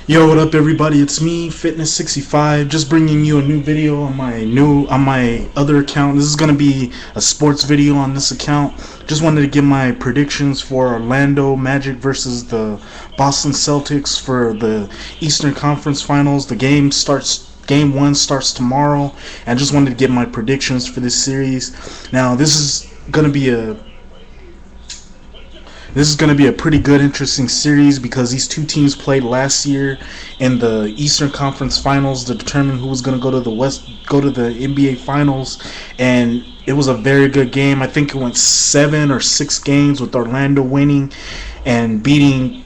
Yo, what up, everybody? It's me, Fitness65, just bringing you a new video on my other account. This is gonna be a sports video on this account. Just wanted to give my predictions for Orlando Magic versus the Boston Celtics for the Eastern Conference Finals. Game 1 starts tomorrow, and I just wanted to give my predictions for this series. Now, this is going to be a pretty good, interesting series because these two teams played last year in the Eastern Conference Finals to determine who was going to go to the NBA Finals, and it was a very good game. I think it went 7 or 6 games with Orlando winning and beating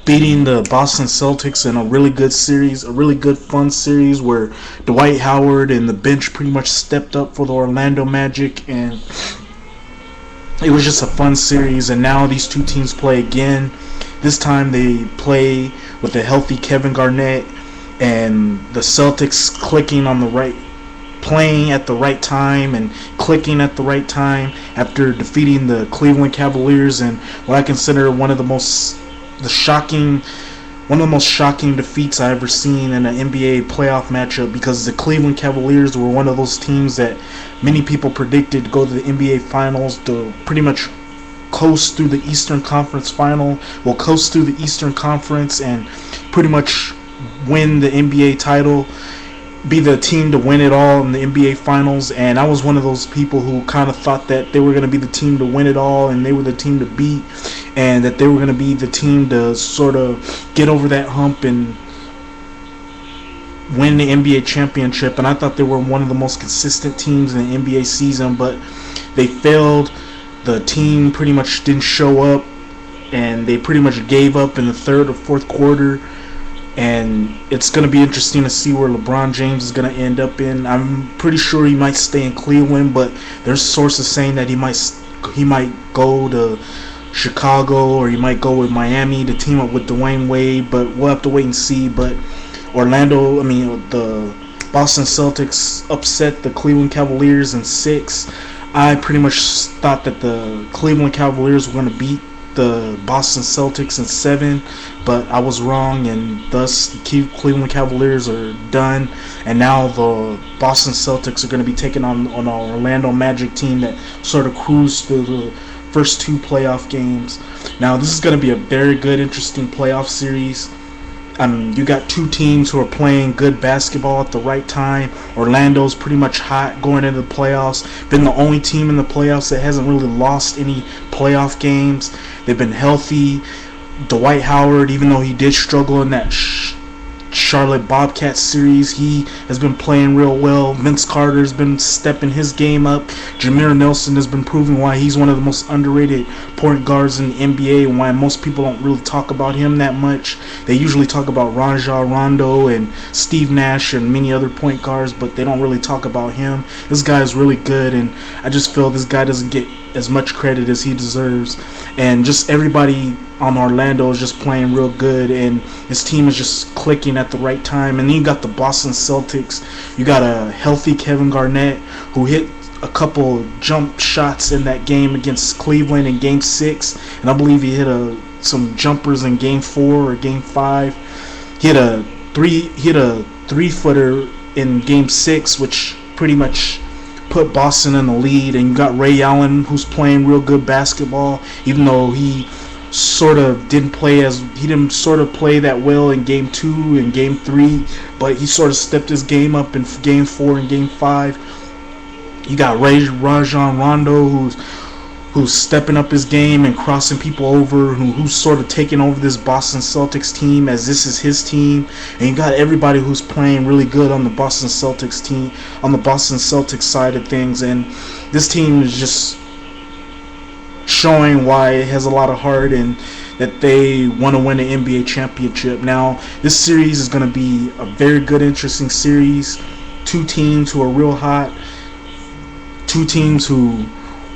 the Boston Celtics in a really good series, a really good fun series where Dwight Howard and the bench pretty much stepped up for the Orlando Magic, and it was just a fun series. And now these two teams play again. This time they play with a healthy Kevin Garnett, and the Celtics playing at the right time and clicking at the right time after defeating the Cleveland Cavaliers in what I consider one of the most shocking defeats I ever seen in an NBA playoff matchup, because the Cleveland Cavaliers were one of those teams that many people predicted to go to the NBA Finals to pretty much coast through the Eastern Conference and pretty much win the NBA title, be the team to win it all in the NBA Finals. And I was one of those people who kind of thought that they were going to be the team to win it all, and they were the team to beat, and that they were going to be the team to sort of get over that hump and win the NBA championship. And I thought they were one of the most consistent teams in the NBA season, but they failed. The team pretty much didn't show up, and they pretty much gave up in the third or fourth quarter. And it's going to be interesting to see where LeBron James is going to end up in. I'm pretty sure he might stay in Cleveland, but there's sources saying that he might go to Chicago, or he might go with Miami to team up with Dwayne Wade, but we'll have to wait and see. But the Boston Celtics upset the Cleveland Cavaliers in 6. I pretty much thought that the Cleveland Cavaliers were going to beat the Boston Celtics in 7, but I was wrong, and thus the Cleveland Cavaliers are done. And now the Boston Celtics are going to be taking on an Orlando Magic team that sort of cruised through the first 2 playoff games. Now this is going to be a very good, interesting playoff series. You got two teams who are playing good basketball at the right time. Orlando's pretty much hot going into the playoffs. Been the only team in the playoffs that hasn't really lost any playoff games. They've been healthy. Dwight Howard, even though he did struggle in that Charlotte Bobcats series, he has been playing real well. Vince Carter's been stepping his game up. Jameer Nelson has been proving why he's one of the most underrated point guards in the NBA, and why most people don't really talk about him that much. They usually talk about Rajon Rondo and Steve Nash and many other point guards, but they don't really talk about him. This guy is really good, and I just feel this guy doesn't get as much credit as he deserves. And just everybody on Orlando is just playing real good, and his team is just clicking at the right time. And then you got the Boston Celtics. You got a healthy Kevin Garnett, who hit a couple jump shots in that game against Cleveland in Game 6, and I believe he hit some jumpers in Game 4 or Game 5. He hit a 3-footer in Game 6, which pretty much put Boston in the lead. And you got Ray Allen, who's playing real good basketball, even though he didn't play that well in Game 2 and Game 3, but he sort of stepped his game up in Game 4 and Game 5. You got Rajon Rondo, who's stepping up his game and crossing people over, who's sort of taking over this Boston Celtics team as this is his team. And you got everybody who's playing really good on the Boston Celtics team, on the Boston Celtics side of things. And this team is just showing why it has a lot of heart and that they want to win the NBA championship. Now, this series is going to be a very good, interesting series. Two teams who are real hot. Two teams who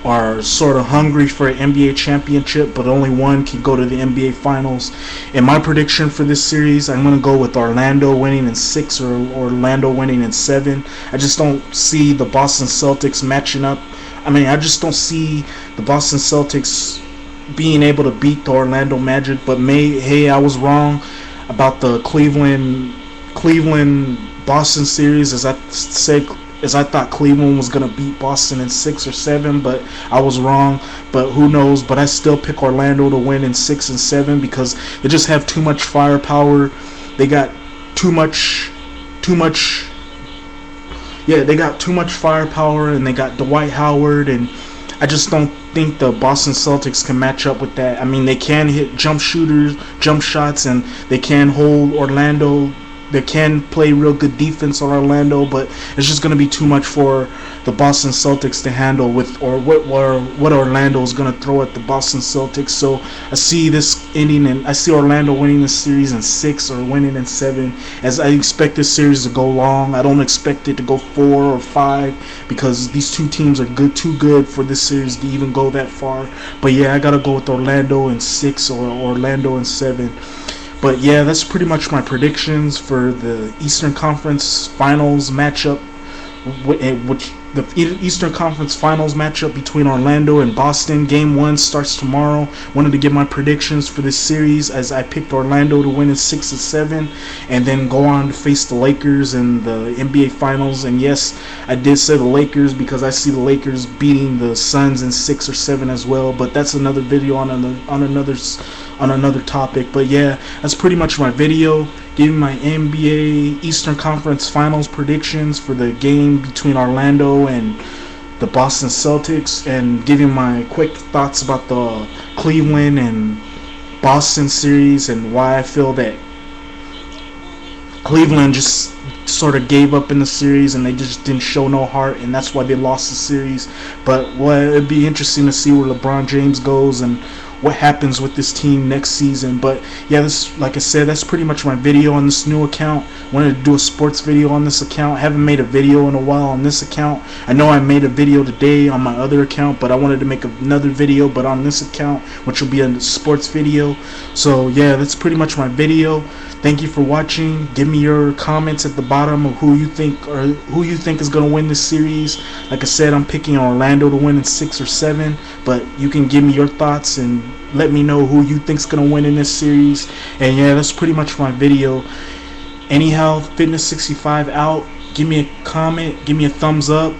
are sort of hungry for an NBA championship, but only one can go to the NBA Finals. And my prediction for this series, I'm going to go with Orlando winning in 6 or Orlando winning in 7. I just don't see the Boston Celtics matching up. I just don't see the Boston Celtics being able to beat the Orlando Magic, but I was wrong. about the Cleveland Boston series. As I thought Cleveland was gonna beat Boston in 6 or 7, but I was wrong. But who knows? But I still pick Orlando to win in 6 and 7 because they just have too much firepower. They got too much. Yeah, they got too much firepower, and they got Dwight Howard, and I just don't think the Boston Celtics can match up with that. I mean, they can hit jump shots, and they can hold Orlando. They can play real good defense on Orlando, but it's just going to be too much for the Boston Celtics to handle with, or what Orlando is going to throw at the Boston Celtics. So I see this ending, and I see Orlando winning this series in 6 or winning in 7. As I expect this series to go long, I don't expect it to go 4 or 5 because these two teams are too good for this series to even go that far. But yeah, I gotta go with Orlando in 6 or Orlando in 7. But yeah, that's pretty much my predictions for the Eastern Conference Finals matchup, which the Eastern Conference Finals matchup between Orlando and Boston. Game 1 starts tomorrow. Wanted to give my predictions for this series as I picked Orlando to win in 6 and 7, and then go on to face the Lakers in the NBA Finals. And yes, I did say the Lakers because I see the Lakers beating the Suns in 6 or 7 as well. But that's another video on another topic. But yeah, that's pretty much my video, giving my NBA Eastern Conference Finals predictions for the game between Orlando and the Boston Celtics, and giving my quick thoughts about the Cleveland and Boston series and why I feel that Cleveland just sort of gave up in the series and they just didn't show no heart, and that's why they lost the series. But it'd be interesting to see where LeBron James goes and what happens with this team next season. But yeah, this, like I said, that's pretty much my video on this new account. Wanted to do a sports video on this account. I haven't made a video in a while on this account. I know I made a video today on my other account, but I wanted to make another video but on this account, which will be a sports video. So yeah, that's pretty much my video. Thank you for watching. Give me your comments at the bottom of who you think is going to win this series. Like I said, I'm picking Orlando to win in 6 or 7, but you can give me your thoughts and let me know who you think's going to win in this series. And yeah, that's pretty much my video. Anyhow, Fitness65 out. Give me a comment, give me a thumbs up,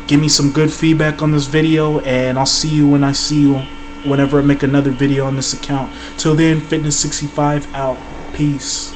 give me some good feedback on this video, and I'll see you when I see you whenever I make another video on this account. Till then, Fitness65 out. Peace.